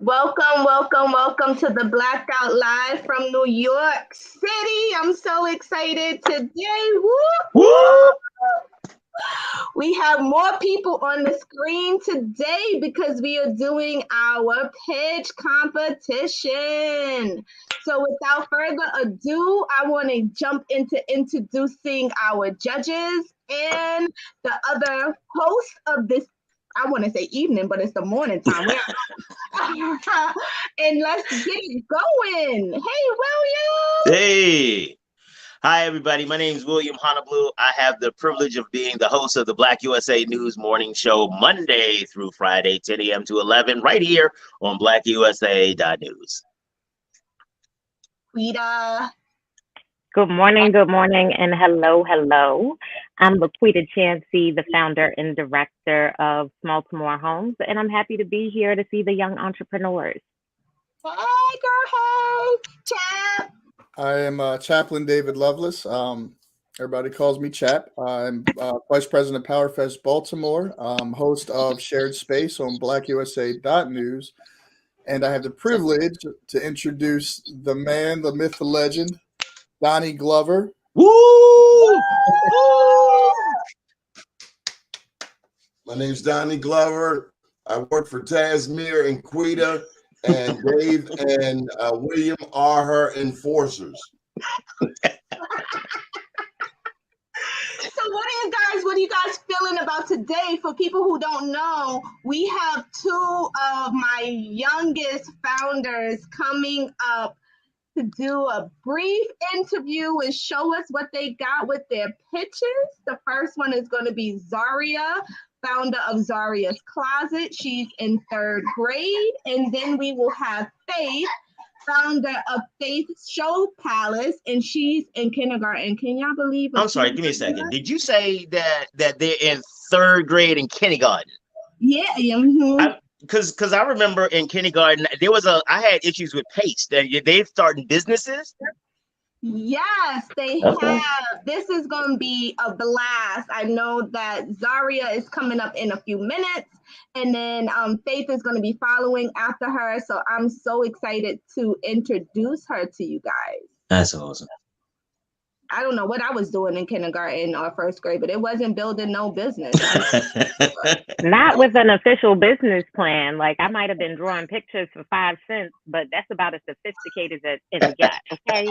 Welcome to the Blackout Live from New York City. I'm so excited today. Woo! Woo! We have more people on the screen today because we are doing our pitch competition. So without further ado, I want to jump into introducing our judges and the other host of this. I want to say evening, but it's the morning time. And let's get it going. Hey, William. Hey. Hi, everybody. My name is William Honolulu. I have the privilege of being the host of the Black USA News Morning Show Monday through Friday, 10 a.m. to 11, right here on blackusa.news. Quita. Good morning, and hello. I'm Laquita Chansey, the founder and director of Small to More Homes, and I'm happy to be here to see the young entrepreneurs. Hey, girl, hey, Chap. I am Chaplain David Lovelace. Everybody calls me Chap. I'm Vice President of PowerFest Baltimore, host of Shared Space on blackusa.news, and I have the privilege to introduce the man, the myth, the legend, Donnie Glover. Woo! My name's Donnie Glover. I work for Tasemere and Quita, and Dave and William are her enforcers. So what are you guys feeling about today? For people who don't know, we have two of my youngest founders coming up to do a brief interview and show us what they got with their pitches. The first one is going to be Zaria, founder of Zaria's Closet. She's in 3rd grade. And then we will have Faith, founder of Faith Show Palace, and she's in kindergarten. Can y'all believe it? I'm sorry, give me a second. Did you say that they're in 3rd grade in kindergarten? Yeah. Mm-hmm. Because I remember in kindergarten, I had issues with pace. They're starting businesses? Yes, they have. This is going to be a blast. I know that Zaria is coming up in a few minutes, and then Faith is going to be following after her. So I'm so excited to introduce her to you guys. That's awesome. I don't know what I was doing in kindergarten or 1st grade, but it wasn't building no business. Not with an official business plan. Like, I might have been drawing pictures for 5 cents, but that's about as sophisticated as it got, okay?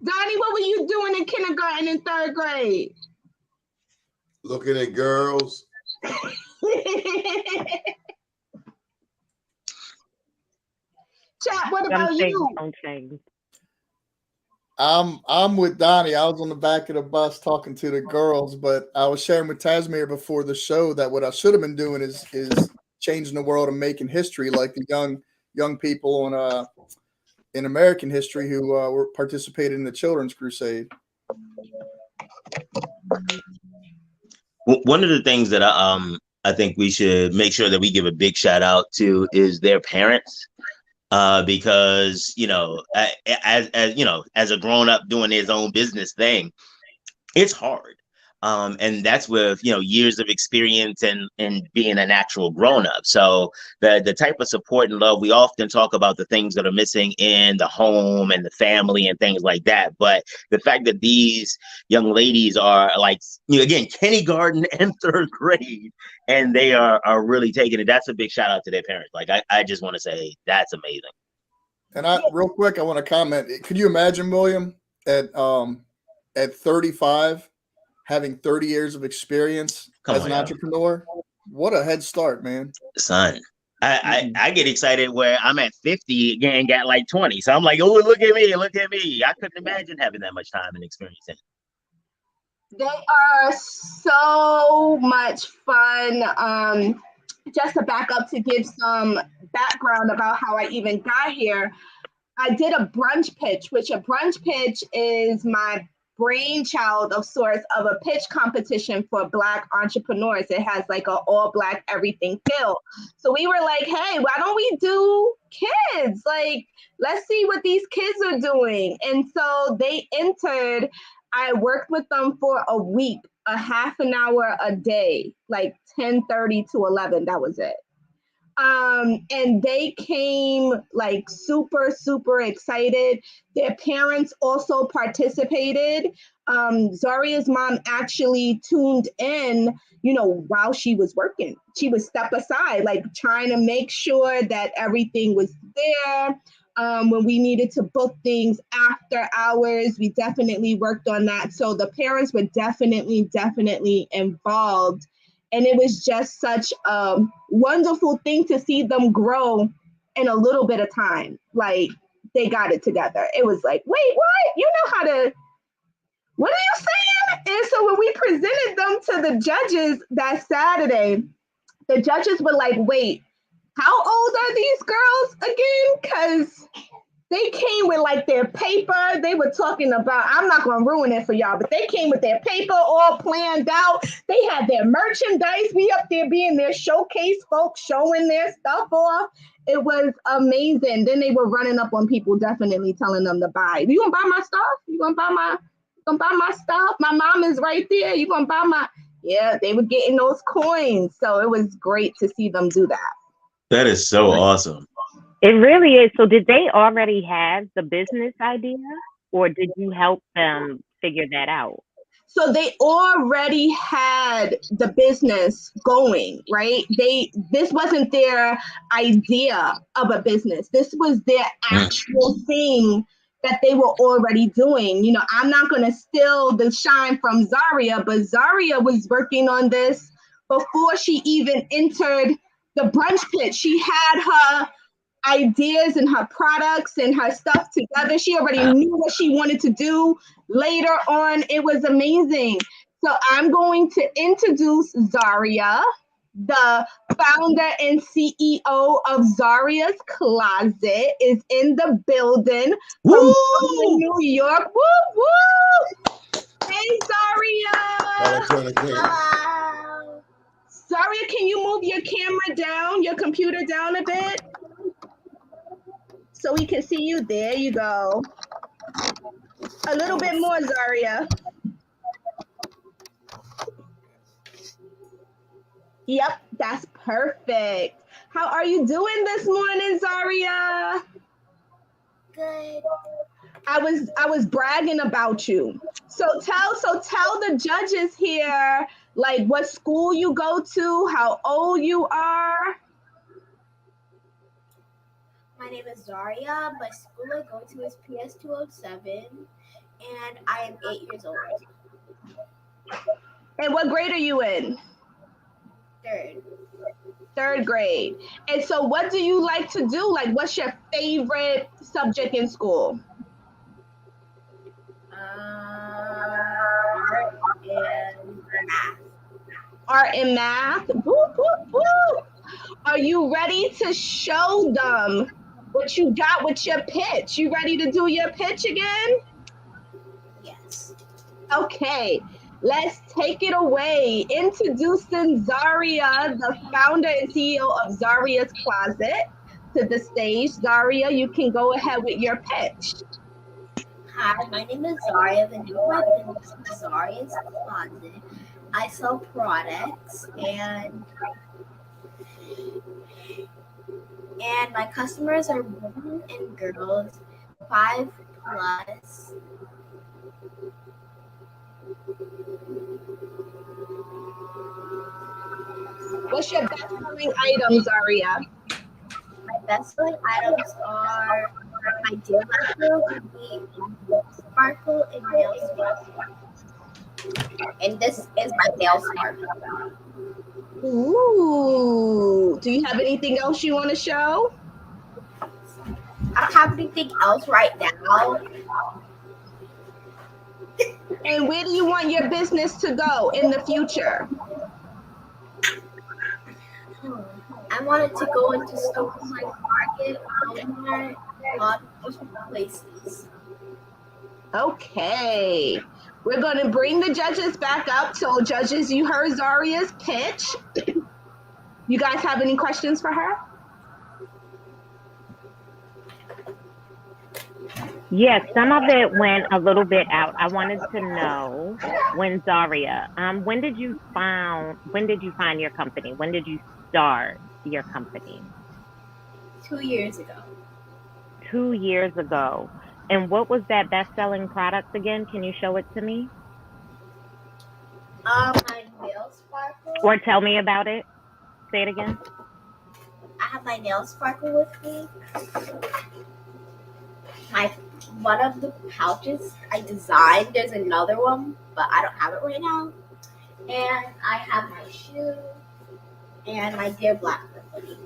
Donnie, what were you doing in kindergarten and 3rd grade? Looking at girls. Chat, what about you? I'm with Donnie. I was on the back of the bus talking to the girls, but I was sharing with Tasemere before the show that what I should have been doing is changing the world and making history, like the young people on in American history who were participating in the Children's Crusade. One of the things that I think we should make sure that we give a big shout out to is their parents. Because as a grown up doing his own business thing, it's hard, and that's with years of experience and being an actual grown up. So the type of support and love, we often talk about the things that are missing in the home and the family and things like that. But the fact that these young ladies are like again kindergarten and 3rd grade, and they are really taking it. That's a big shout out to their parents. Like I just want to say that's amazing. And real quick, I want to comment. Could you imagine, William, at 35, having 30 years of experience as an entrepreneur? What a head start, man. Son, I get excited where I'm at 50 again, got like 20. So I'm like, oh, look at me. I couldn't imagine having that much time and experience in it. They are so much fun. Just to back up to give some background about how I even got here, I did a brunch pitch, which a brunch pitch is my brainchild of sorts of a pitch competition for Black entrepreneurs. It has like an all Black everything feel. So we were like, hey, why don't we do kids? Like, let's see what these kids are doing. And so they entered. I worked with them for a week, a half an hour a day, like 10:30 to 11. That was it. And they came like super, super excited. Their parents also participated. Zaria's mom actually tuned in, while she was working. She would step aside, like trying to make sure that everything was there. When we needed to book things after hours, we definitely worked on that. So the parents were definitely involved. And it was just such a wonderful thing to see them grow in a little bit of time. Like they got it together. It was like, wait, what? You know how to, what are you saying? And so when we presented them to the judges that Saturday, the judges were like, wait, how old are these girls again? Because they came with like their paper. They were talking about, I'm not going to ruin it for y'all, but they came with their paper all planned out. They had their merchandise. We up there being their showcase folks, showing their stuff off. It was amazing. Then they were running up on people, definitely telling them to buy. You gonna buy my stuff? You gonna buy my stuff? My mom is right there. You gonna buy my, yeah, they were getting those coins. So it was great to see them do that. That is so awesome. It really is. So did they already have the business idea, or did you help them figure that out? So they already had the business going, right? This wasn't their idea of a business. This was their actual thing that they were already doing. I'm not going to steal the shine from Zaria, but Zaria was working on this before she even entered the Brunch Pitch. She had her ideas and her products and her stuff together. She already knew what she wanted to do later on. It was amazing. So I'm going to introduce Zaria, the founder and CEO of Zaria's Closet, is in the building from New York. Woo, woo! Hey, Zaria. Hello. Zaria, can you move your camera down, your computer down a bit? So we can see you. There you go. A little bit more, Zaria. Yep, that's perfect. How are you doing this morning, Zaria? Good. I was bragging about you. So tell the judges here, like what school you go to, how old you are. My name is Zaria. My school I go to is PS 207, and I am 8 years old. And what grade are you in? Third grade. And so what do you like to do? Like, what's your favorite subject in school? Art and math. Woo, woo, woo. Are you ready to show them what you got with your pitch? You ready to do your pitch again? Yes. Okay, let's take it away. Introducing Zaria, the founder and CEO of Zaria's Closet, to the stage. Zaria, you can go ahead with your pitch. Hi, my name is Zaria. The name of my business is Zaria's Closet. I sell products and my customers are women and girls 5+. What's your best-selling item, Zaria? My best-selling items are my deal maker would be sparkle and nail sparkle. And this is my nail sparkle. Ooh, do you have anything else you want to show? I don't have anything else right now. And where do you want your business to go in the future? I wanted to go into stores like Market, Walmart, a lot of different places. Okay, we're going to bring the judges back up. So judges, you heard Zaria's pitch. You guys have any questions for her? Yes, some of it went a little bit out. I wanted to know when Zaria, when did you find your company? When did you start your company? 2 years ago. 2 years ago. And what was that best-selling product again? Can you show it to me? My nail sparkle. Or tell me about it. Say it again. I have my nail sparkle with me. One of the pouches I designed, there's another one, but I don't have it right now. And I have my shoe and my Dear Blackbird hoodie.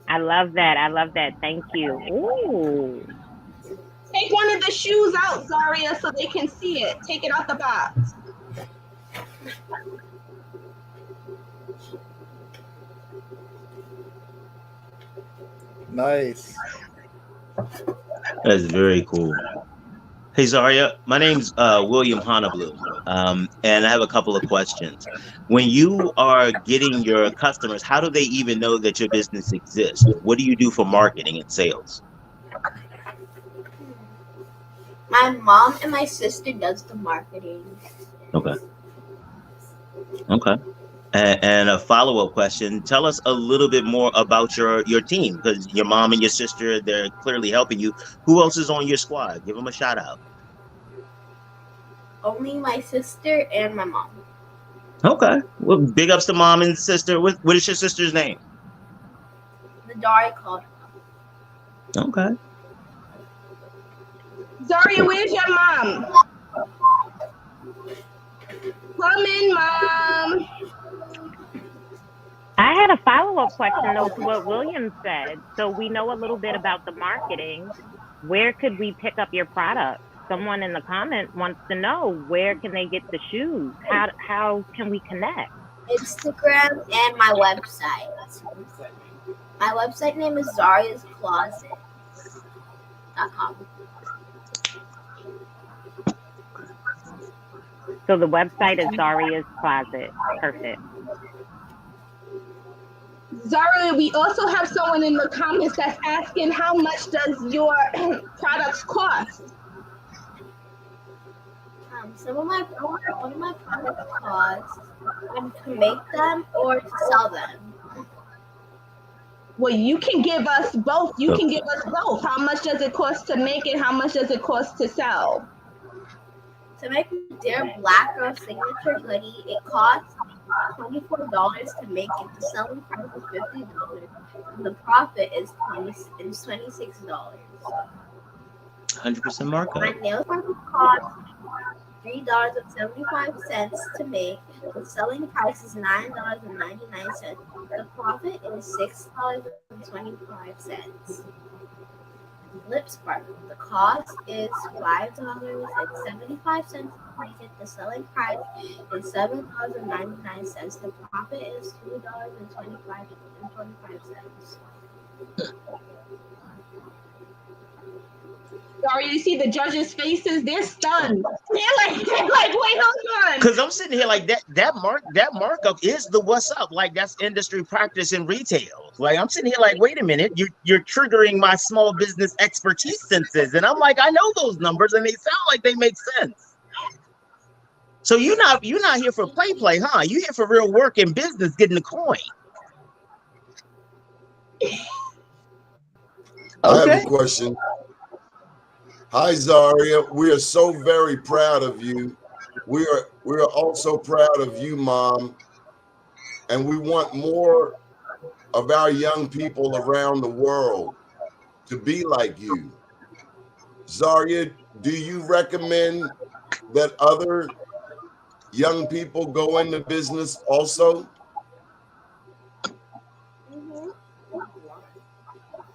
I love that. I love that. Thank you. Ooh. Take one of the shoes out, Zaria, so they can see it. Take it out the box. Nice. That's very cool. Hey Zaria, my name's William Honablu, and I have a couple of questions. When you are getting your customers, how do they even know that your business exists? What do you do for marketing and sales? My mom and my sister does the marketing. Okay. And a follow-up question, tell us a little bit more about your team, because your mom and your sister, they're clearly helping you. Who else is on your squad? Give them a shout out. Only my sister and my mom. Okay. Well, big ups to mom and sister. What is your sister's name? Nadari called her. Okay. Zaria, where's your mom? Come in, Mom. I had a follow-up question, though, to what William said. So we know a little bit about the marketing. Where could we pick up your product? Someone in the comment wants to know, where can they get the shoes? How can we connect? Instagram and my website. My website name is zariascloset.com. So the website is Zaria's Closet. Perfect. Zaria, we also have someone in the comments that's asking, how much does your products cost? One of my products costs to make them or to sell them. Well, you can give us both. You can give us both. How much does it cost to make it? How much does it cost to sell? To make the Dear Blackout signature hoodie, it costs $24 to make it. The selling price is $50. And the profit is $26. 100% markup. My nail sparkle costs $3.75 to make. The selling price is $9.99. The profit is $6.25. Lip sparkle. The cost is $5.75 to make it. The selling price is $7.99. The profit is $2.25. Zaria, you see the judges' faces? They're stunned. They're like, wait, hold on. Because I'm sitting here like that markup is the what's up. Like, that's industry practice in retail. Like, I'm sitting here like, wait a minute, you're triggering my small business expertise senses. And I'm like, I know those numbers and they sound like they make sense. So you're not here for play, huh? You're here for real work and business, getting the coin. I have a question. Hi, Zaria. We are so very proud of you. We are also proud of you, Mom. And we want more of our young people around the world to be like you. Zaria, do you recommend that other young people go into business also? Mm-hmm.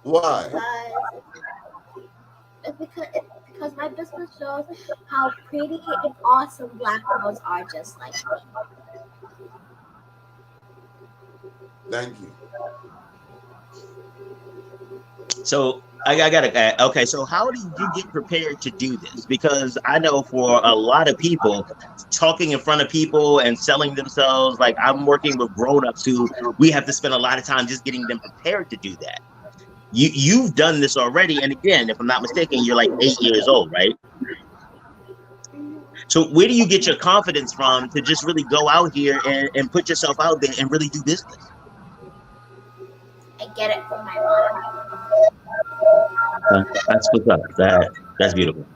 Why? Because my business shows how pretty and awesome Black girls are just like me. Thank you. So I gotta, okay, so how do you get prepared to do this? Because I know for a lot of people, talking in front of people and selling themselves, like I'm working with grown-ups who we have to spend a lot of time just getting them prepared to do that. You've done this already, and again, if I'm not mistaken, you're like 8 years old, right? So where do you get your confidence from to just really go out here and put yourself out there and really do business? get it from my mom. That's what's up. That's beautiful.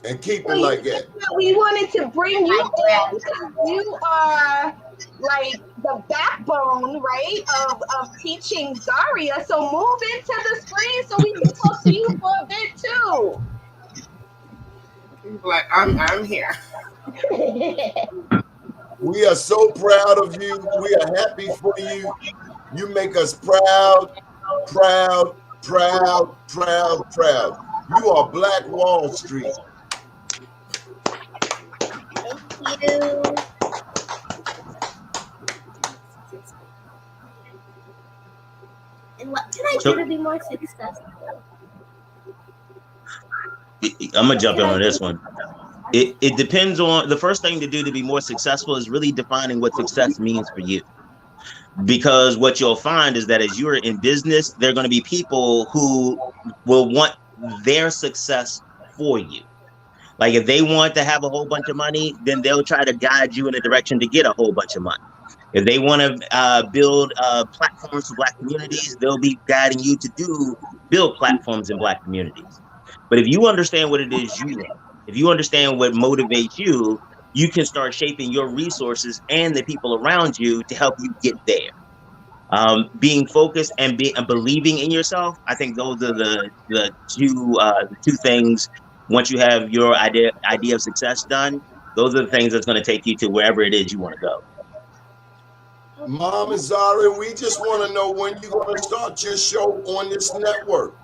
And keep it like that. We wanted to bring you My in friend. because you are like the backbone, right, of teaching Zaria. So move into the screen so we can talk to you for a bit too. Like I'm here. We are so proud of you. We are happy for you. You make us proud, proud, proud, proud, proud. You are Black Wall Street. Thank you. And what can I do to be more successful? I'm gonna jump in on this one. It depends on the first thing to do to be more successful is really defining what success means for you. Because what you'll find is that as you're in business, there are going to be people who will want their success for you. Like if they want to have a whole bunch of money, then they'll try to guide you in a direction to get a whole bunch of money. If they want to build platforms for Black communities, they'll be guiding you to build platforms in Black communities. But if you understand what it is you want, if you understand what motivates you, you can start shaping your resources and the people around you to help you get there. Being focused and believing in yourself, I think those are the two things. Once you have your idea of success done, those are the things that's going to take you to wherever it is you want to go. Mom and Zaria, we just want to know when you're going to start your show on this network.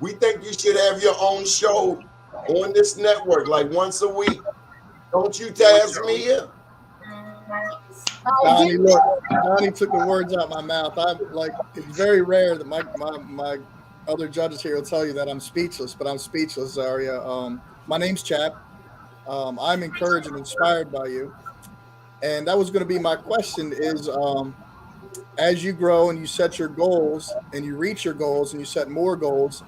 We think you should have your own show on this network, like once a week. Don't you, Tasemere? Donnie, look, Donnie took the words out of my mouth. I'm like, it's very rare that my other judges here will tell you that I'm speechless, but I'm speechless, Zaria. My name's Chap. I'm encouraged and inspired by you. And that was going to be my question is, as you grow and you set your goals and you reach your goals and you set more goals,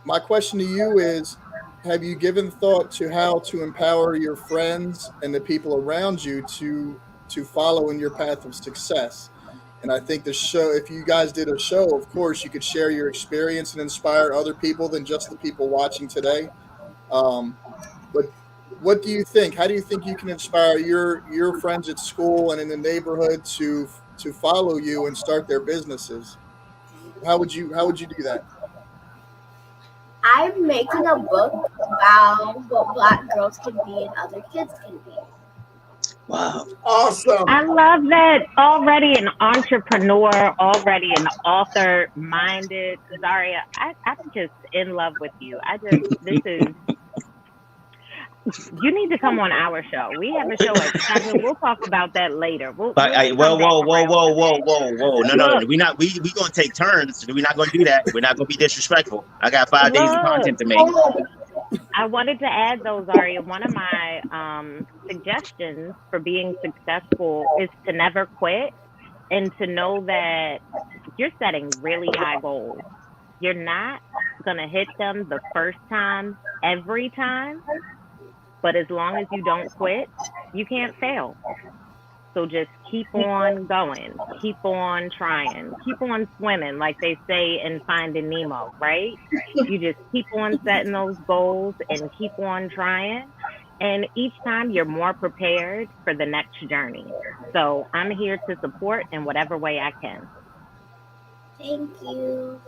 my question to you is, have you given thought to how to empower your friends and the people around you to follow in your path of success? And I think the show, if you guys did a show, of course, you could share your experience and inspire other people than just the people watching today. But what do you think? How do you think you can inspire your friends at school and in the neighborhood to follow you and start their businesses? How would you do that? I'm making a book about what Black girls can be and other kids can be. Wow. Awesome. I love that. Already an entrepreneur, already an author-minded. Zaria, I'm just in love with you. You need to come on our show. We have a show at 7. We'll talk about that later. Whoa. No. We gonna take turns. We're not gonna do that. We're not gonna be disrespectful. I got 5 days of content to make. I wanted to add though, Zaria, one of my suggestions for being successful is to never quit and to know that you're setting really high goals. You're not gonna hit them the first time, every time. But as long as you don't quit, you can't fail. So just keep on going, keep on trying, keep on swimming, like they say in Finding Nemo, right? You just keep on setting those goals and keep on trying. And each time you're more prepared for the next journey. So I'm here to support in whatever way I can. Thank you.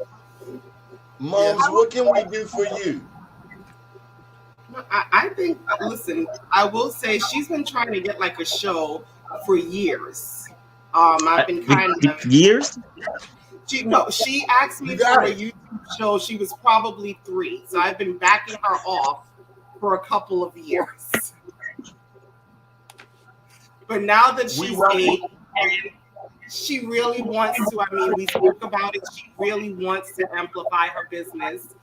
Moms, what can we do for you? I think, listen, I will say she's been trying to get like a show for years. I've been kind of years. She asked me for a YouTube show. She was probably 3, so I've been backing her off for a couple of years. But now that she's 8, and she really wants to. I mean, we spoke about it. She really wants to amplify her business.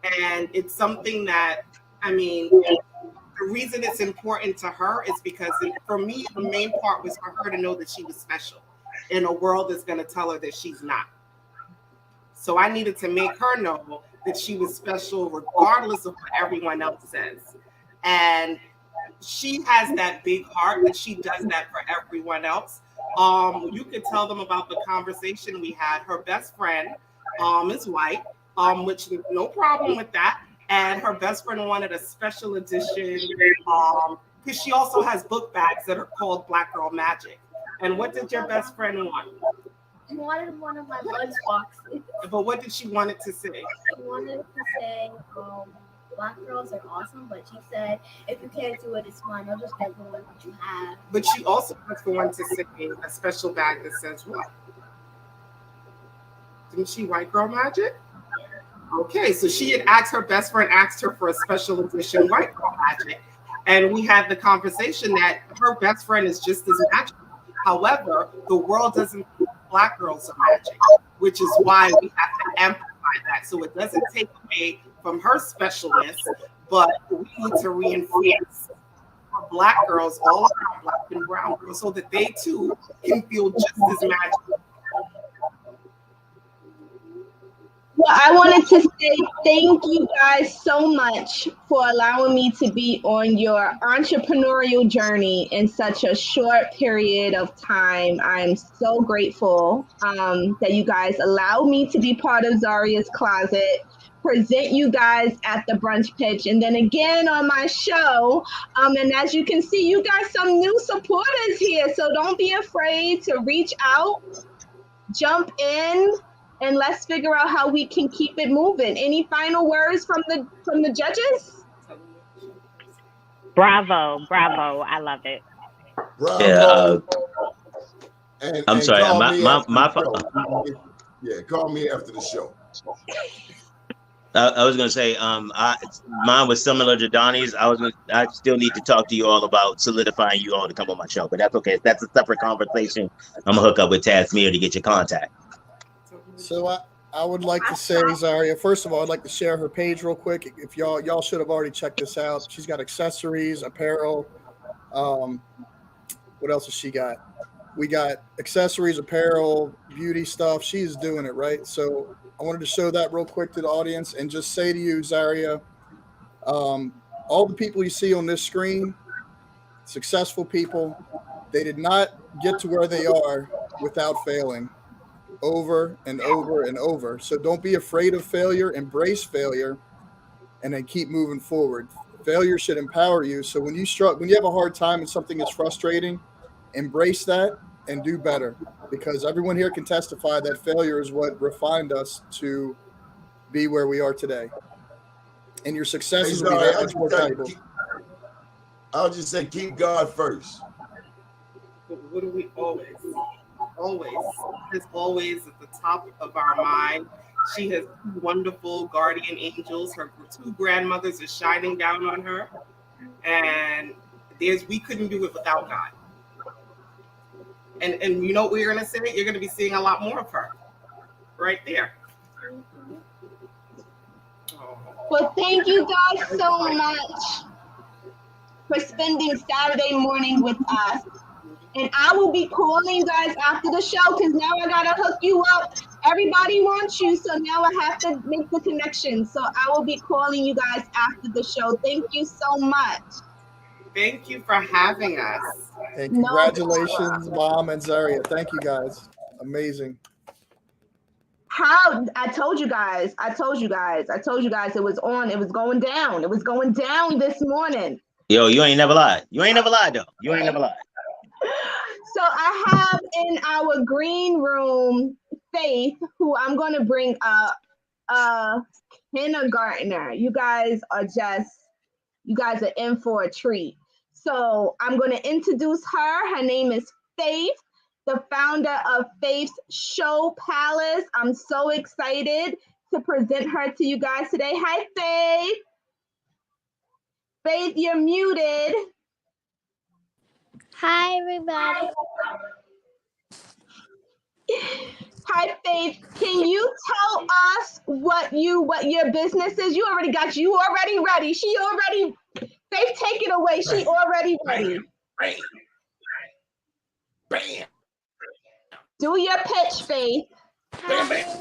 And it's something that, I mean, the reason it's important to her is because for me, the main part was for her to know that she was special in a world that's going to tell her that she's not. So I needed to make her know that she was special regardless of what everyone else says. And she has that big heart that she does that for everyone else. You could tell them about the conversation we had. Her best friend is white, which no problem with that. And her best friend wanted a special edition because she also has book bags that are called Black Girl Magic. And what did your best friend want? She wanted one of my lunch boxes. But what did she want it to say? She wanted to say, Black girls are awesome, but she said, if you can't do it, it's fine. I'll just get the one that you have. But she also wants the one to say a special bag that says what? Didn't she White Girl Magic? Okay, so she had asked, her best friend asked her for a special edition White Girl Magic. And we had the conversation that her best friend is just as magical. However, the world doesn't think Black girls are magic, which is why we have to amplify that. So it doesn't take away from her specialness, but we need to reinforce for Black girls, all around Black and brown girls, so that they too can feel just as magical. Well, I wanted to say thank you guys so much for allowing me to be on your entrepreneurial journey in such a short period of time. I'm so grateful that you guys allowed me to be part of Zaria's Closet, present you guys at the Brunch Pitch, and then again on my show. And as you can see, you got some new supporters here, so don't be afraid to reach out, jump in, and let's figure out how we can keep it moving. Any final words from the judges? Bravo. I love it. Bravo. Yeah, I'm sorry. Call me after the show. I was gonna say, mine was similar to Donnie's. I still need to talk to you all about solidifying you all to come on my show, but that's okay. That's a separate conversation. I'm gonna hook up with Tasemere to get your contact. So I would like to say, Zaria, first of all, I'd like to share her page real quick. If y'all should have already checked this out. She's got accessories, apparel. What else has she got? We got accessories, apparel, beauty stuff. She's doing it, right? So I wanted to show that real quick to the audience and just say to you, Zaria, all the people you see on this screen, successful people, they did not get to where they are without failing over and over and over. So don't be afraid of failure, embrace failure, and then keep moving forward. Failure should empower you. So when you have a hard time and something is frustrating, embrace that and do better, because everyone here can testify that failure is what refined us to be where we are today. And your successes will be that much more valuable. I'll just say, keep God first. What do we always is always at the top of our mind. She has two wonderful guardian angels. Her two grandmothers are shining down on her, and we couldn't do it without God. And you know what we're gonna say? You're gonna be seeing a lot more of her right there. Well, thank you guys so much for spending Saturday morning with us. And I will be calling you guys after the show, because now I gotta hook you up. Everybody wants you, so now I have to make the connection. So I will be calling you guys after the show. Thank you so much. Thank you for having us. And congratulations, Mom and Zaria. Thank you guys. Amazing. How I told you guys it was going down. It was going down this morning. Yo, you ain't never lied. You ain't never lied, though. You ain't never lied. So I have in our green room Faith, who I'm going to bring up, a kindergartner. You guys are in for a treat. So I'm going to introduce her. Her name is Faith, the founder of Faith's Show Palace. I'm so excited to present her to you guys today. Hi, Faith. Faith, you're muted. Hi, everybody. Hi, Faith. Can you tell us what your business is? You already ready. Faith, take it away. She already ready. Bam. Do your pitch, Faith. Hi.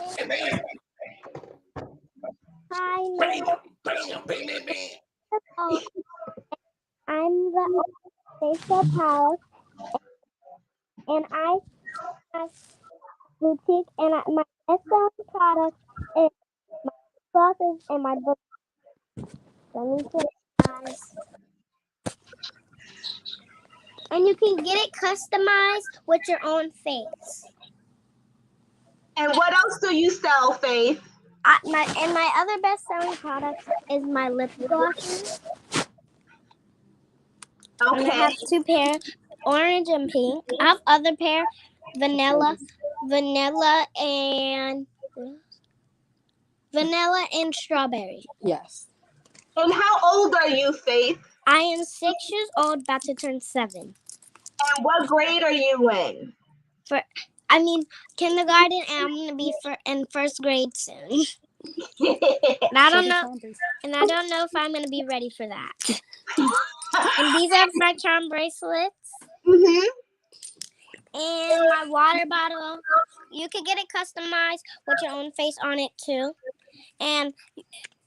I'm the Facebook Palace. and I have boutique, and my best-selling product is my glasses and my book. Let me show you guys. And you can get it customized with your own face. And what else do you sell, Faith? My other best-selling product is my lip glosses. Okay. And I have two pairs, orange and pink. I have other pair, vanilla and strawberry. Yes. And how old are you, Faith? I am 6 years old, about to turn 7. And what grade are you in? Kindergarten, and I'm gonna be in first grade soon. And I don't know if I'm gonna be ready for that. And these are my charm bracelets. Mm-hmm. And my water bottle. You can get it customized with your own face on it too. And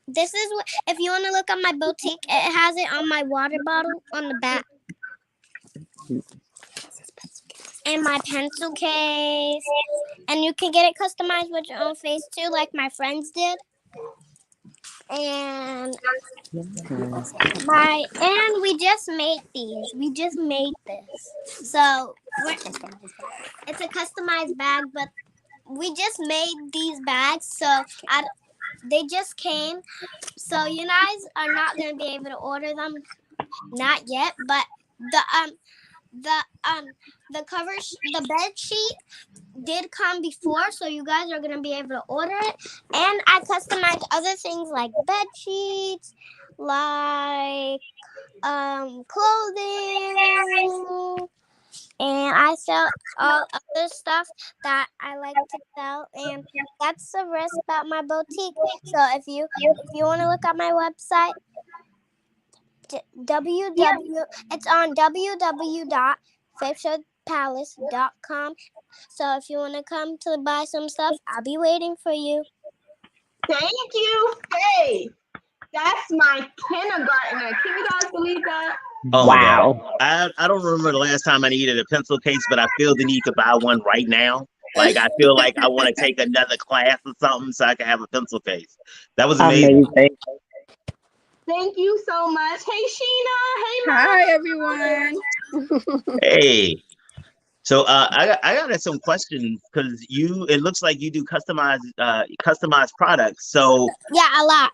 this is what, if you want to look at my boutique, it has it on my water bottle on the back. And my pencil case. And you can get it customized with your own face too, like my friends did. And we just made these. We just made this. So it's a customized bag, but we just made these bags. So they just came. So you guys are not gonna be able to order them, not yet. But the cover, the bed sheet did come before, so you guys are gonna be able to order it. And I customized other things like bed sheets, like clothing, and I sell all other stuff that I like to sell. And that's the rest about my boutique. So if you want to look at my website, it's on www.faithshowpalace.com. So if you want to come to buy some stuff, I'll be waiting for you. Thank you, Faith. That's my kindergartner. Can you guys believe that? Oh, wow. I don't remember the last time I needed a pencil case, but I feel the need to buy one right now. Like, I feel like I want to take another class or something so I can have a pencil case. That was amazing. Thank you so much. Hey, Sheena. Hey, Mom. Hi, everyone. Hey. So I got some questions because it looks like you do customized products. So yeah, a lot.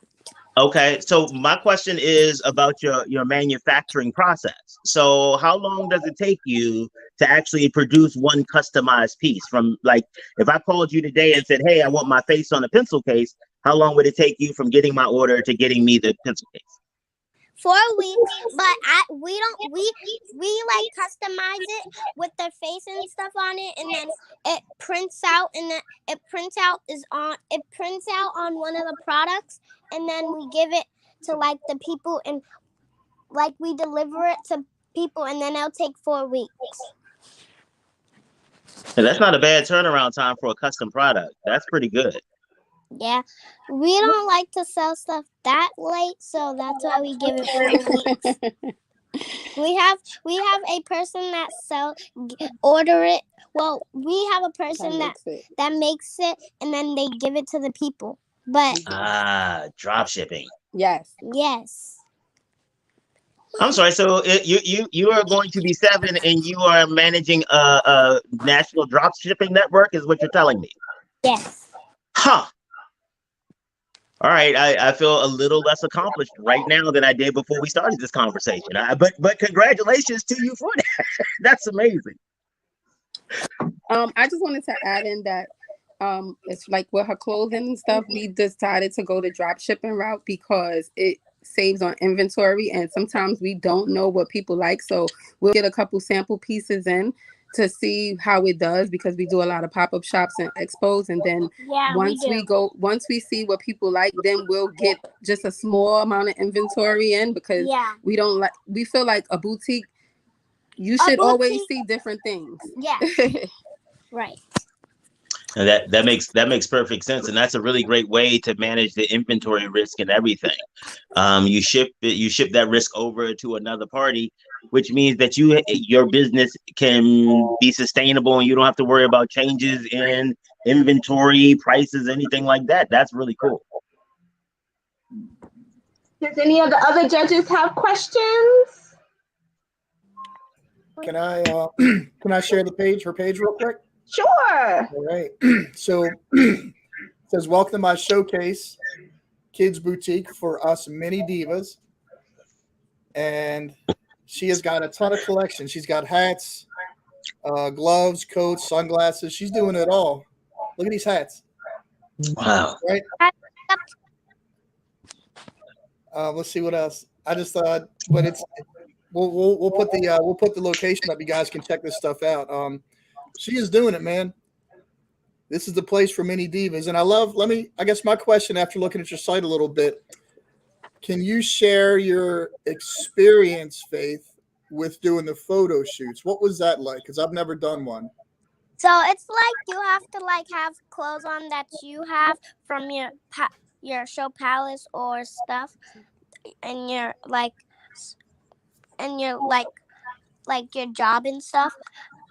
Okay, so my question is about your manufacturing process. So how long does it take you to actually produce one customized piece? From, like, if I called you today and said, hey, I want my face on a pencil case, how long would it take you from getting my order to getting me the pencil case? 4 weeks, but we like customize it with their face and stuff on it, and then it prints out, and then it prints out on one of the products, and then we give it to like the people, and like we deliver it to people, and then it'll take 4 weeks. And that's not a bad turnaround time for a custom product. That's pretty good. Yeah, we don't like to sell stuff that late, so that's why we give it 4 weeks. We have a person that order it. Well, we have a person that makes it, and then they give it to the people. But drop shipping. Yes. I'm sorry. So you are going to be 7, and you are managing a national drop shipping network, is what you're telling me? Yes. Huh. All right, I feel a little less accomplished right now than I did before we started this conversation. But congratulations to you for that. That's amazing. I just wanted to add in that it's like with her clothing and stuff, we decided to go the drop shipping route because it saves on inventory, and sometimes we don't know what people like, so we'll get a couple sample pieces in to see how it does, because we do a lot of pop-up shops and expos, and then once we see what people like, then we'll get just a small amount of inventory in, because we feel like a boutique, you should always see different things. Right. And that makes perfect sense, and that's a really great way to manage the inventory risk and everything. You ship that risk over to another party, which means that your business can be sustainable and you don't have to worry about changes in inventory, prices, anything like that. That's really cool. Does any of the other judges have questions? Can I share her page real quick? Sure. All right. So it says, welcome to my showcase kids boutique for us mini divas. And she has got a ton of collections. She's got hats, gloves, coats, sunglasses. She's doing it all. Look at these hats. Wow. Right? Let's see what else. I just thought, but it's we'll put the location up. You guys can check this stuff out. She is doing it, man. This is the place for mini divas, and I guess my question after looking at your site a little bit, can you share your experience, Faith, with doing the photo shoots? What was that like? Because I've never done one. So it's like you have to have clothes on that you have from your show palace or stuff, and your your job and stuff,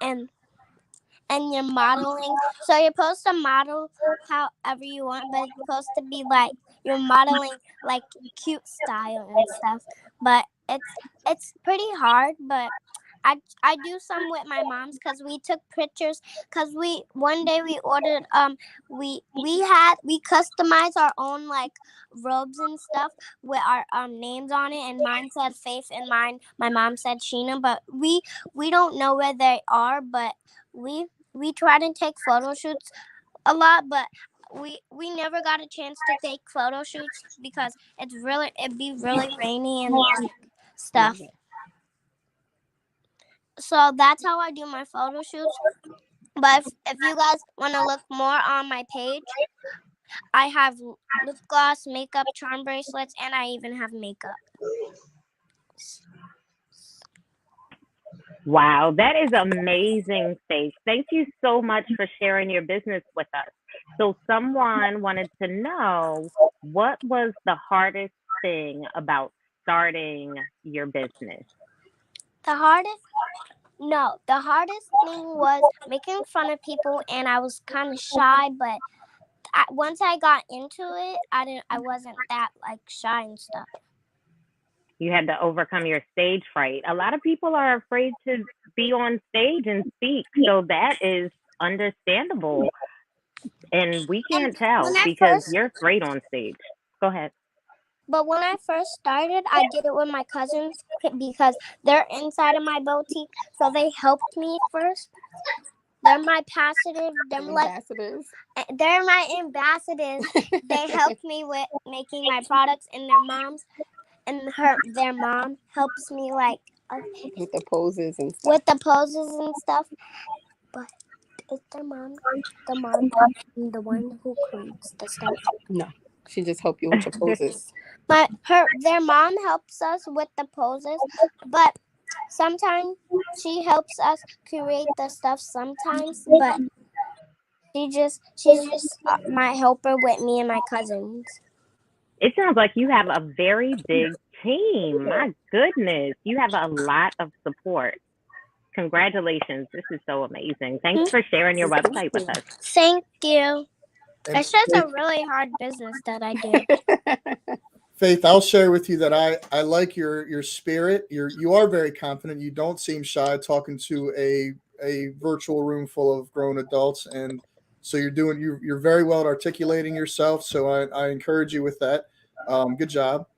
and you're modeling. So you're supposed to model however you want, but it's supposed to be you're modeling cute style and stuff. But it's pretty hard, but I do some with my mom's because we took pictures. Because one day we ordered we customized our own robes and stuff with our names on it, and mine said Faith and my mom said Sheena, but we don't know where they are, but we try to take photo shoots a lot, but we never got a chance to take photo shoots because it'd be really rainy and stuff. So that's how I do my photo shoots. But if you guys want to look more on my page, I have lip gloss, makeup, charm bracelets, and I even have makeup. Wow, that is amazing, Faith. Thank you so much for sharing your business with us. So someone wanted to know, what was the hardest thing about starting your business? The hardest thing was making fun of people, and I was kind of shy, but once I got into it, I wasn't that shy and stuff. You had to overcome your stage fright. A lot of people are afraid to be on stage and speak, so that is understandable. And we can't tell because you're great on stage. Go ahead. But when I first started, I did it with my cousins because they're inside of my boutique, so they helped me first. They're my ambassadors. They're my ambassadors. They helped me with making my products, and their moms. And their mom helps me with the poses and stuff. But is their mom the one who creates the stuff? No, she just helps you with your poses. But their mom helps us with the poses, but sometimes she helps us create the stuff sometimes, but she's just my helper with me and my cousins. It sounds like you have a very big team. My goodness, you have a lot of support. Congratulations. This is so amazing. Thanks for sharing your website with us. Thank you. It's just a really hard business that I do. Faith, I'll share with you that I like your spirit. You are very confident. You don't seem shy talking to a virtual room full of grown adults, and so you're very well at articulating yourself. So I encourage you with that. Good job.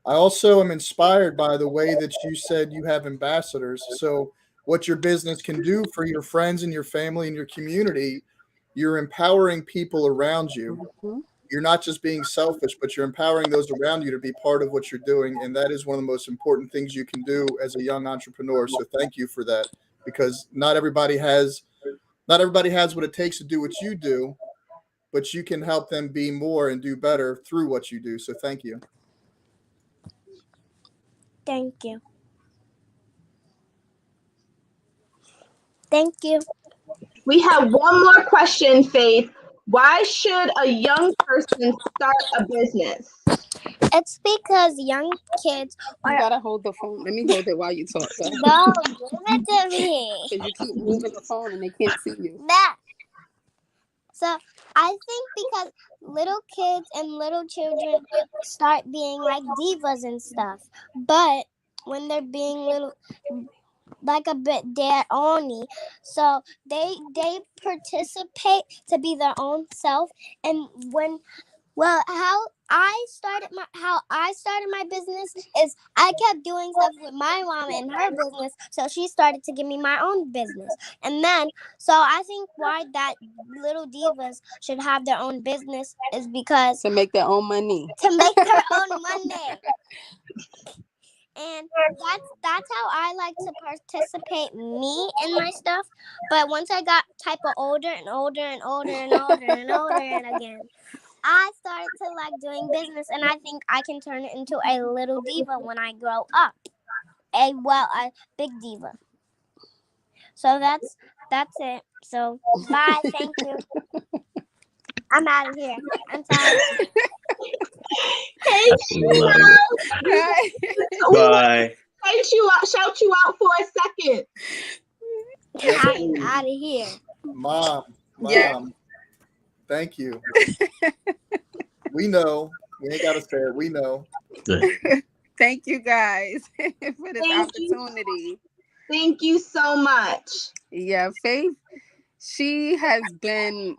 I also am inspired by the way that you said you have ambassadors. So what your business can do for your friends and your family and your community, you're empowering people around you. Mm-hmm. You're not just being selfish, but you're empowering those around you to be part of what you're doing. And that is one of the most important things you can do as a young entrepreneur. So thank you for that, because not everybody has what it takes to do what you do, but you can help them be more and do better through what you do. So thank you. Thank you. Thank you. We have one more question, Faith. Why should a young person start a business? It's because young kids You are. gotta hold the phone. Let me hold it while you talk. No, give it to me. Because you keep moving the phone and they can't see you. That. So I think because little kids and little children start being like divas and stuff, but when they're being little, like a bit their own, so they participate to be their own self. And when how I started my business is I kept doing stuff with my mom and her business, so she started to give me my own business. And then so I think why that little divas should have their own business is because To make their own money. to make their own money. And that's how I like to participate me in my stuff. But once I got type of older and older and older and older and older and again, I started to like doing business, and I think I can turn it into a little diva when I grow up. A big diva. So that's it. So bye, thank you. I'm out of here. I'm sorry. Hey, Sheila. Bye. Shout you out for a second. I'm out of here. Mom, Yeah. thank you. We know. We ain't got to say it. We know. Thank you guys for this Thank opportunity. Thank you so much. Yeah, Faith, she has been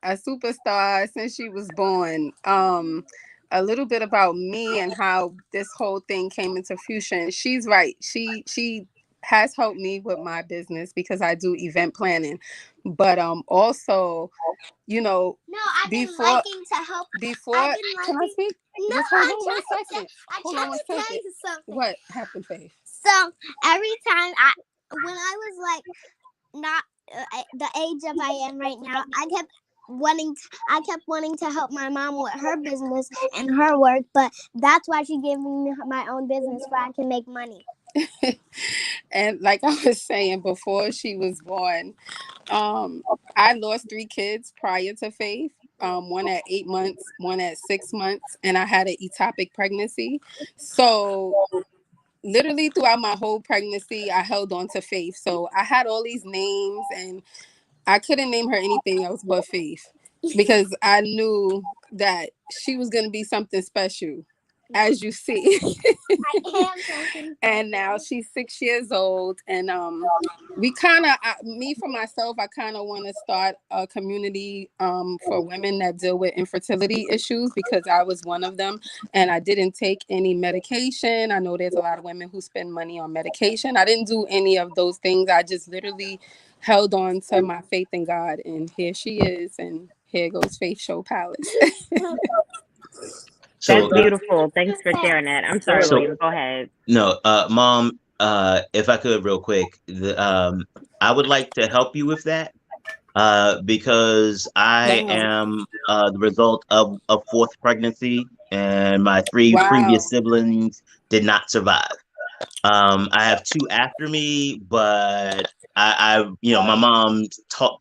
a superstar since she was born. A little bit about me and how this whole thing came into fruition. She's right. She has helped me with my business because I do event planning. But also, you know, No, I've been liking to help. Before, can I speak? No, Just hold on 1 second. Hold on 1 tell second. you something. What happened, Faith? So every time when I was like not the age of I am right now, I kept wanting to help my mom with her business and her work, but that's why she gave me my own business where I can make money. And like I was saying, before she was born, I lost 3 kids prior to Faith. One at 8 months, one at 6 months, and I had an ectopic pregnancy. So literally throughout my whole pregnancy, I held on to Faith. So I had all these names, and I couldn't name her anything else but Faith because I knew that she was going to be something special, as you see. And now she's 6 years old, and we kind of, me for myself, I kind of want to start a community for women that deal with infertility issues because I was one of them, and I didn't take any medication. I know there's a lot of women who spend money on medication. I didn't do any of those things. I just literally held on to my faith in God, and here she is, and here goes Faith Show Palace. So, That's beautiful. Thanks for sharing that. I'm sorry, William. Go ahead. No, Mom, if I could real quick, I would like to help you with that because I am the result of a 4th pregnancy, and my 3 previous siblings did not survive. I have 2 after me, but I my mom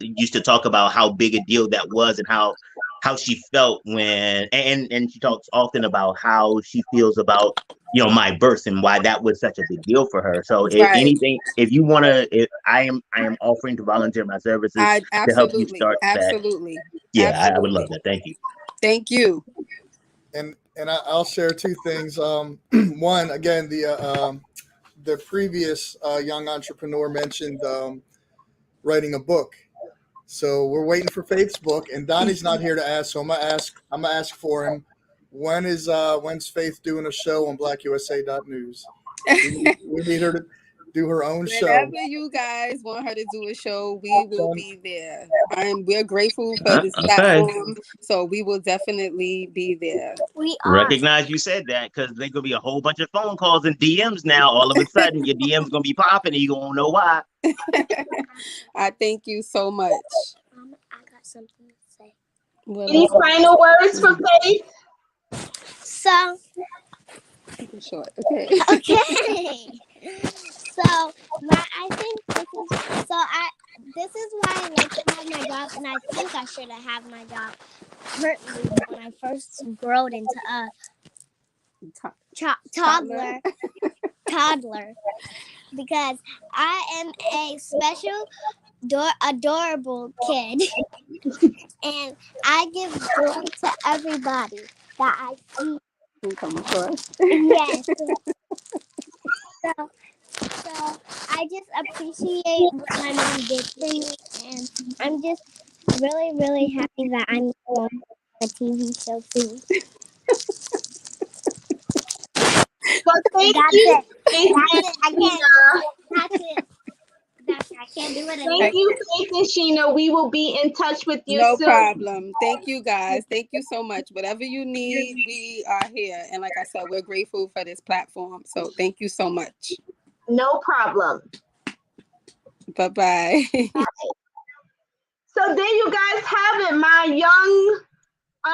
used to talk about how big a deal that was and how she felt when, and she talks often about how she feels about my birth and why that was such a big deal for her. So if anything, if you want to, I am offering to volunteer my services to help you start that. Absolutely. Yeah, I would love that. Thank you. Thank you. And I'll share 2 things. One, again, the previous young entrepreneur mentioned writing a book. So we're waiting for Faith's book, and Donnie's not here to ask, so I'm gonna ask for him. When's Faith doing a show on blackusa.news? We need her to do her own show. Whenever you guys want her to do a show, we will be there. We're grateful for this platform, so we will definitely be there. We are. Recognize you said that because there's gonna be a whole bunch of phone calls and DMs now. All of a sudden, your DM's gonna be popping, and you gonna know why. I thank you so much. I got something to say. Any final words for Faith? So. Sure. Okay. So I think this is why I like to have my job, and I think I should have had my job currently when I first growed into Toddler. Toddler. Because I am a special, adorable kid. And I give joy to everybody that I see. And come across. Yes. So I just appreciate what my mom did for me, and I'm just really, really happy that I'm on a TV show too. Well, thank That's you. it. That's it. I can't. That's it. I can't do it anymore. Thank you, Faith and Sheena. We will be in touch with you No soon. problem. Thank you, guys. Thank you so much. Whatever you need, we are here. And like I said, we're grateful for this platform. So thank you so much. No problem. Bye-bye. So there you guys have it, my young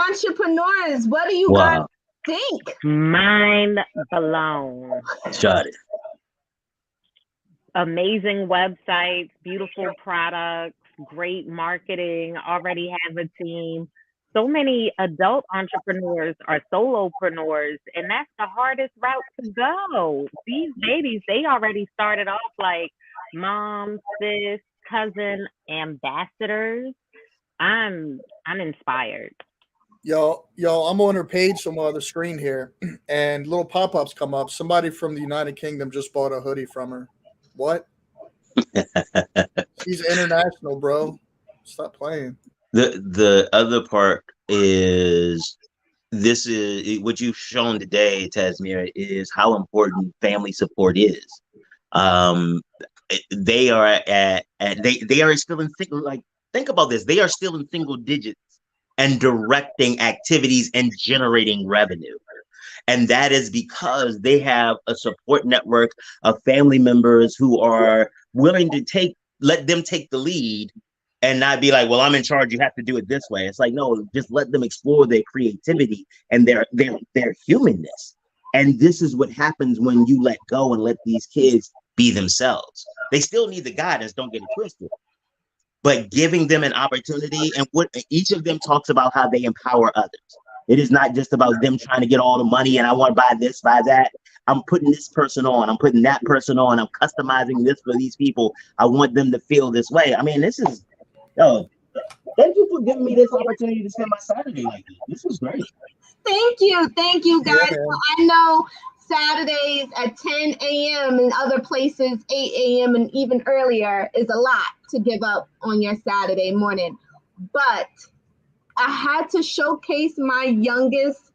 entrepreneurs. What do you guys think? Mind blown. Shut it. Amazing websites, beautiful products, great marketing, already have a team. So many adult entrepreneurs are solopreneurs, and that's the hardest route to go. These babies, they already started off like mom, sis, cousin, ambassadors. I'm inspired. Y'all, I'm on her page on my other screen here, and little pop-ups come up. Somebody from the United Kingdom just bought a hoodie from her. What? She's international, bro. Stop playing. The other part is this is what you've shown today, Tasemere, is how important family support is. They are they are still in think about this. They are still in single digits and directing activities and generating revenue. And that is because they have a support network of family members who are willing to let them take the lead and not be like, well, I'm in charge, you have to do it this way. It's like, no, just let them explore their creativity and their humanness. And this is what happens when you let go and let these kids be themselves. They still need the guidance, don't get it twisted. But giving them an opportunity, and what each of them talks about how they empower others. It is not just about them trying to get all the money and I want to buy this, buy that. I'm putting this person on. I'm putting that person on. I'm customizing this for these people. I want them to feel this way. I mean, this is, thank you for giving me this opportunity to spend my Saturday like this. This was great. Thank you, guys. Yeah. I know Saturdays at 10 a.m. and other places 8 a.m. and even earlier is a lot to give up on your Saturday morning. But I had to showcase my youngest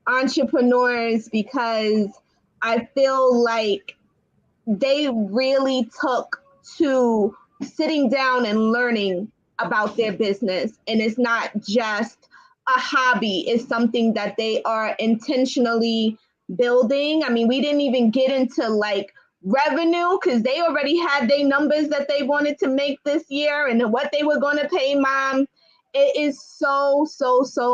entrepreneurs because I feel like they really took to sitting down and learning about their business. And it's not just a hobby, it's something that they are intentionally building. I mean, we didn't even get into like revenue because they already had their numbers that they wanted to make this year and what they were going to pay mom. It is so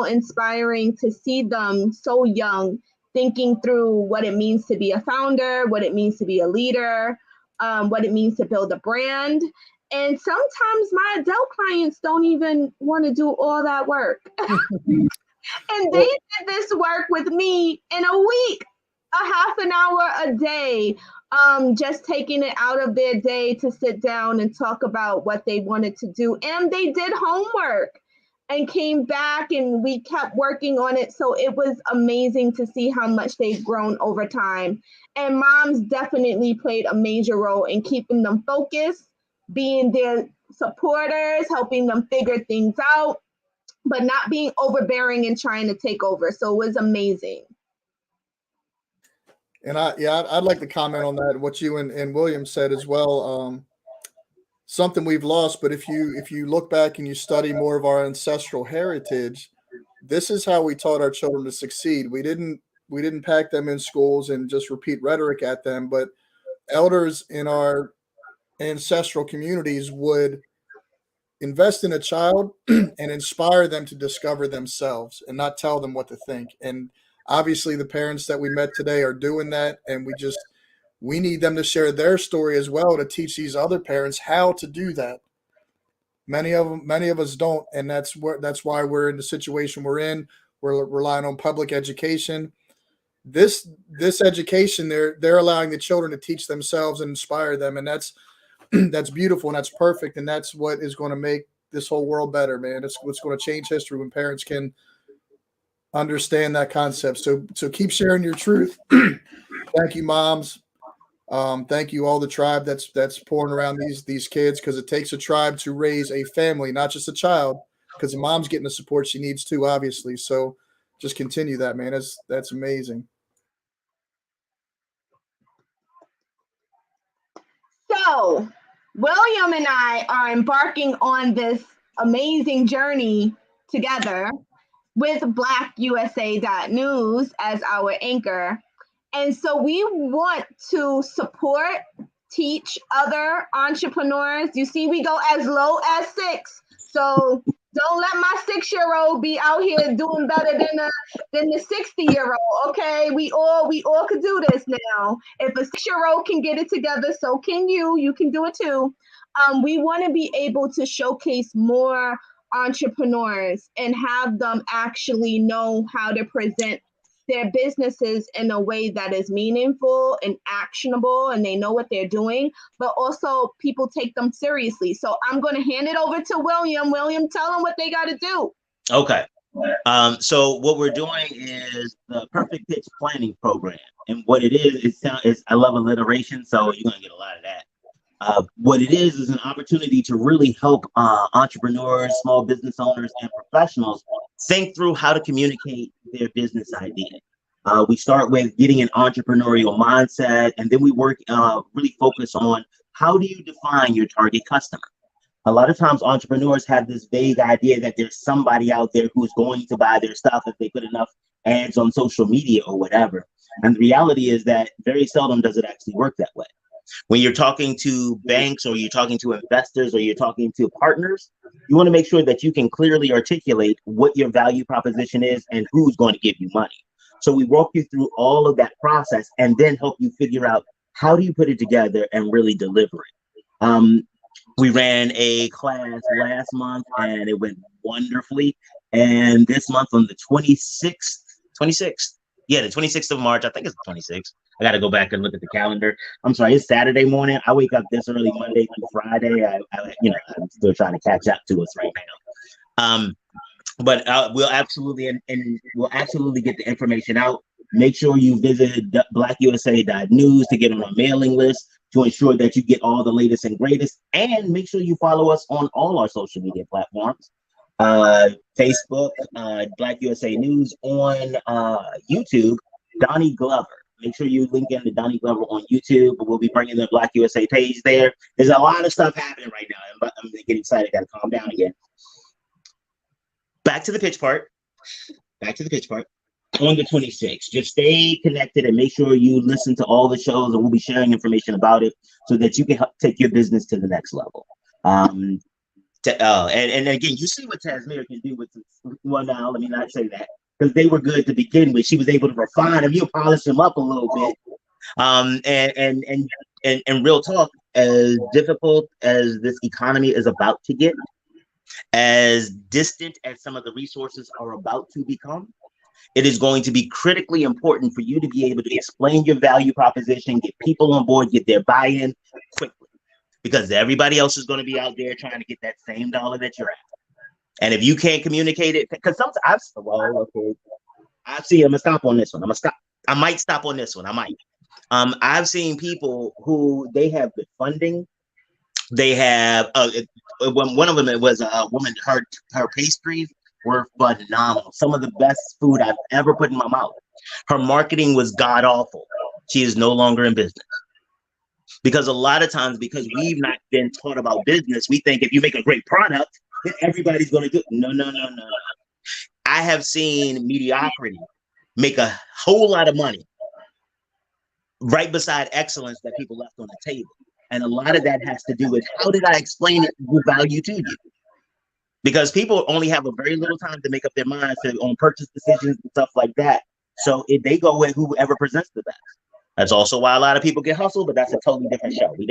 inspiring to see them so young thinking through what it means to be a founder, what it means to be a leader, what it means to build a brand. And sometimes my adult clients don't even want to do all that work. And they did this work with me in a week, a half an hour a day, just taking it out of their day to sit down and talk about what they wanted to do. And they did homework and came back and we kept working on it. So it was amazing to see how much they've grown over time. And moms definitely played a major role in keeping them focused, being their supporters, helping them figure things out, but not being overbearing and trying to take over. So it was amazing. And I'd like to comment on that, what you and William said as well. Something we've lost, but if you look back and you study more of our ancestral heritage, this is how we taught our children to succeed. We didn't pack them in schools and just repeat rhetoric at them, but elders in our ancestral communities would invest in a child and inspire them to discover themselves and not tell them what to think. And obviously the parents that we met today are doing that, and we need them to share their story as well to teach these other parents how to do that. Many of us don't, and that's why we're in the situation we're in. We're relying on public education. this education, they're allowing the children to teach themselves and inspire them, and that's beautiful and that's perfect, and that's what is going to make this whole world better, man. It's what's going to change history when parents can understand that concept. So keep sharing your truth. Thank you, moms. Thank you, all the tribe that's pouring around these kids, because it takes a tribe to raise a family, not just a child, because the mom's getting the support she needs too, obviously. So just continue that, man. That's amazing. So William and I are embarking on this amazing journey together with BlackUSA.news as our anchor. And so we want to support, teach other entrepreneurs. You see, we go as low as 6. So don't let my 6-year-old be out here doing better than the 60-year-old. Okay, we all could do this now. If a 6-year-old can get it together, so can you. You can do it too. We want to be able to showcase more entrepreneurs and have them actually know how to present their businesses in a way that is meaningful and actionable, and they know what they're doing, but also people take them seriously. So I'm going to hand it over to William. William, tell them what they got to do. Okay. So what we're doing is the Perfect Pitch Planning Program. And what it is I love alliteration, so you're going to get a lot of that. What it is an opportunity to really help entrepreneurs, small business owners, and professionals think through how to communicate their business idea. We start with getting an entrepreneurial mindset, and then we work really focus on how do you define your target customer. A lot of times entrepreneurs have this vague idea that there's somebody out there who's going to buy their stuff if they put enough ads on social media or whatever. And the reality is that very seldom does it actually work that way. When you're talking to banks, or you're talking to investors, or you're talking to partners, you want to make sure that you can clearly articulate what your value proposition is and who's going to give you money. So we walk you through all of that process and then help you figure out how do you put it together and really deliver it. We ran a class last month and it went wonderfully. And this month on the 26th. Yeah, the 26th of March. I think it's the 26th. I got to go back and look at the calendar. I'm sorry, it's Saturday morning. I wake up this early Monday through Friday. I'm still trying to catch up to us right now. But we'll absolutely get the information out. Make sure you visit BlackUSA.news to get on our mailing list to ensure that you get all the latest and greatest. And make sure you follow us on all our social media platforms. Facebook, Black USA News, on YouTube, Donnie Glover. Make sure you link in to Donnie Glover on YouTube. We'll be bringing the Black USA page there. There's a lot of stuff happening right now. I'm getting excited. Got to calm down again. Back to the pitch part. On the 26th, just stay connected and make sure you listen to all the shows, and we'll be sharing information about it so that you can help take your business to the next level. And again, you see what Tasemere can do with well, now let me not say that, because they were good to begin with. She was able to refine them, you polish them up a little bit. And real talk, as difficult as this economy is about to get, as distant as some of the resources are about to become, it is going to be critically important for you to be able to explain your value proposition, get people on board, get their buy-in quickly, because everybody else is going to be out there trying to get that same dollar that you're at. And if you can't communicate it, because sometimes I'm gonna stop on this one. I might stop on this one. I've seen people who they have the funding. They have one of them, it was a woman, her pastries were phenomenal. Some of the best food I've ever put in my mouth. Her marketing was god awful. She is no longer in business. Because a lot of times, because we've not been taught about business, we think if you make a great product, then everybody's going to do it. No. I have seen mediocrity make a whole lot of money right beside excellence that people left on the table. And a lot of that has to do with how did I explain it with value to you? Because people only have a very little time to make up their minds on purchase decisions and stuff like that. So if they go with whoever presents the best. That's also why a lot of people get hustled, but that's a totally different show. We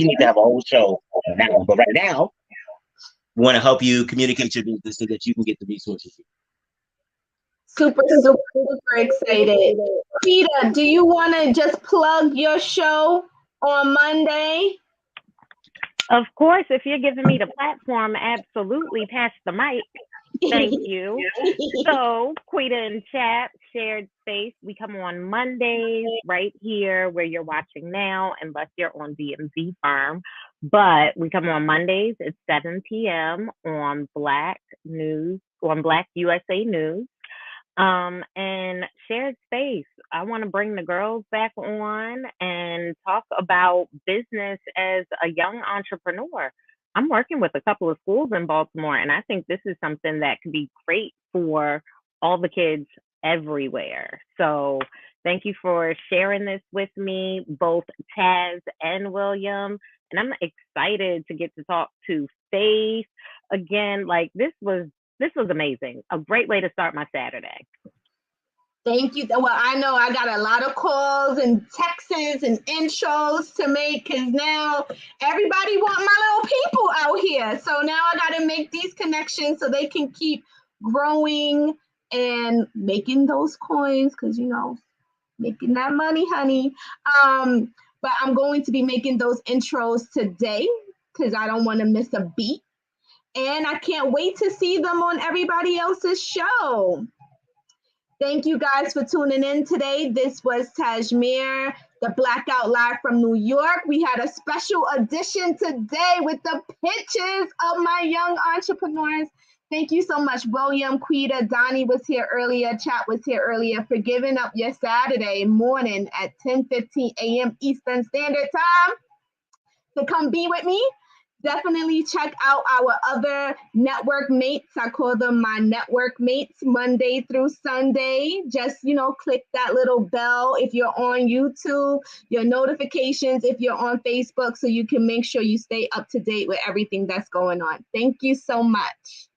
need to have a whole show on that one. But right now, we want to help you communicate your business so that you can get the resources. Super, super, super excited. Peter, do you want to just plug your show on Monday? Of course, if you're giving me the platform, absolutely pass the mic. Thank you. So, Quita and Chat, Shared Space, we come on Mondays right here where you're watching now, unless you're on DMV Farm. But we come on Mondays at 7 p.m. on Black USA News. And Shared Space, I want to bring the girls back on and talk about business as a young entrepreneur. I'm working with a couple of schools in Baltimore, and I think this is something that could be great for all the kids everywhere. So thank you for sharing this with me, both Taz and William. And I'm excited to get to talk to Faith again. Like this was amazing. A great way to start my Saturday. Thank you. Well, I know I got a lot of calls and texts and intros to make because now everybody want my little people out here. So now I got to make these connections so they can keep growing and making those coins because, you know, making that money, honey. But I'm going to be making those intros today because I don't want to miss a beat. And I can't wait to see them on everybody else's show. Thank you guys for tuning in today. This was Tasemere, the Blackout Live from New York. We had a special edition today with the pitches of my young entrepreneurs. Thank you so much, William, Quita, Donnie was here earlier, Chat was here earlier, for giving up your Saturday morning at 10:15 a.m. Eastern Standard Time to come be with me. Definitely check out our other network mates. I call them my network mates, Monday through Sunday. Just, you know, click that little bell if you're on YouTube, your notifications if you're on Facebook, so you can make sure you stay up to date with everything that's going on. Thank you so much.